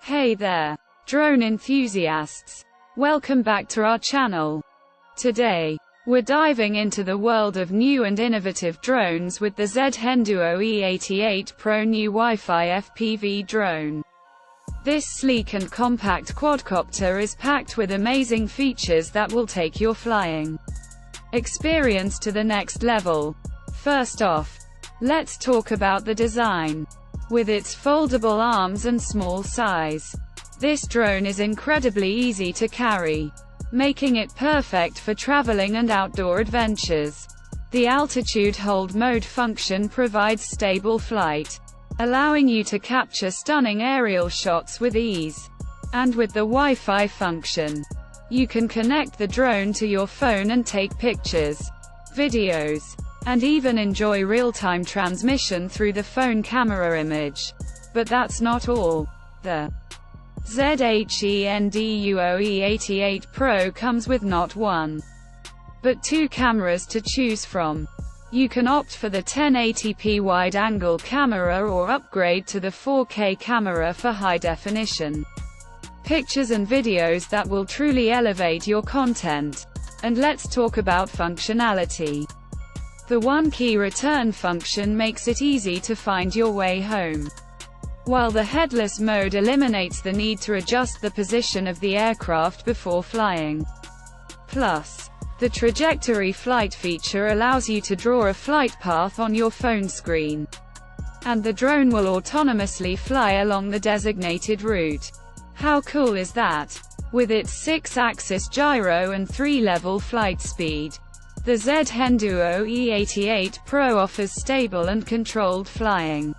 Hey there, drone enthusiasts. Welcome back to our channel. Today, we're diving into the world of new and innovative drones with the ZHENDUO E88 Pro new Wi-Fi FPV drone. This sleek and compact quadcopter is packed with amazing features that will take your flying experience to the next level. First off, let's talk about the design. With its foldable arms and small size, this drone is incredibly easy to carry, making it perfect for traveling and outdoor adventures. The altitude hold mode function provides stable flight, allowing you to capture stunning aerial shots with ease. And with the Wi-Fi function, you can connect the drone to your phone and take pictures, videos, and even enjoy real-time transmission through the phone camera image. But that's not all. The ZHENDUO E88 Pro comes with not one, but two cameras to choose from. You can opt for the 1080p wide-angle camera or upgrade to the 4K camera for high-definition pictures and videos that will truly elevate your content. And let's talk about functionality. The one key return function makes it easy to find your way home, while the headless mode eliminates the need to adjust the position of the aircraft before flying. Plus, the trajectory flight feature allows you to draw a flight path on your phone screen, and the drone will autonomously fly along the designated route. How cool is that? With its 6-axis gyro and 3-level flight speed, the ZHENDUO E88 Pro offers stable and controlled flying,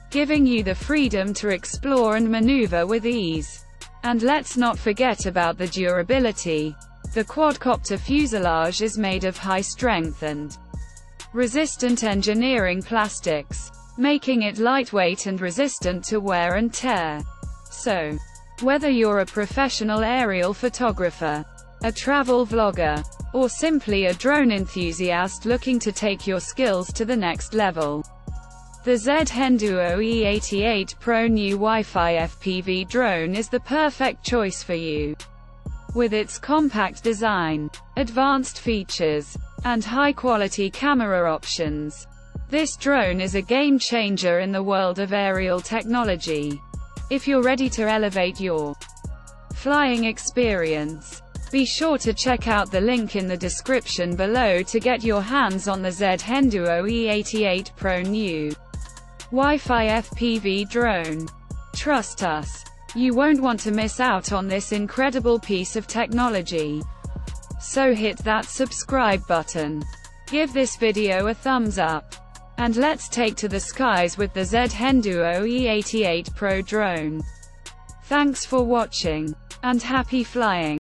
giving you the freedom to explore and maneuver with ease. And let's not forget about the durability. The quadcopter fuselage is made of high-strength and resistant engineering plastics, making it lightweight and resistant to wear and tear. So, whether you're a professional aerial photographer, a travel vlogger, or simply a drone enthusiast looking to take your skills to the next level, the ZHENDUO E88 Pro new Wi-Fi FPV drone is the perfect choice for you. With its compact design, advanced features, and high-quality camera options, this drone is a game-changer in the world of aerial technology. If you're ready to elevate your flying experience, be sure to check out the link in the description below to get your hands on the ZHENDUO E88 Pro new Wi-Fi FPV drone. Trust us, you won't want to miss out on this incredible piece of technology. So hit that subscribe button, give this video a thumbs up, and let's take to the skies with the ZHENDUO E88 Pro drone. Thanks for watching, and happy flying.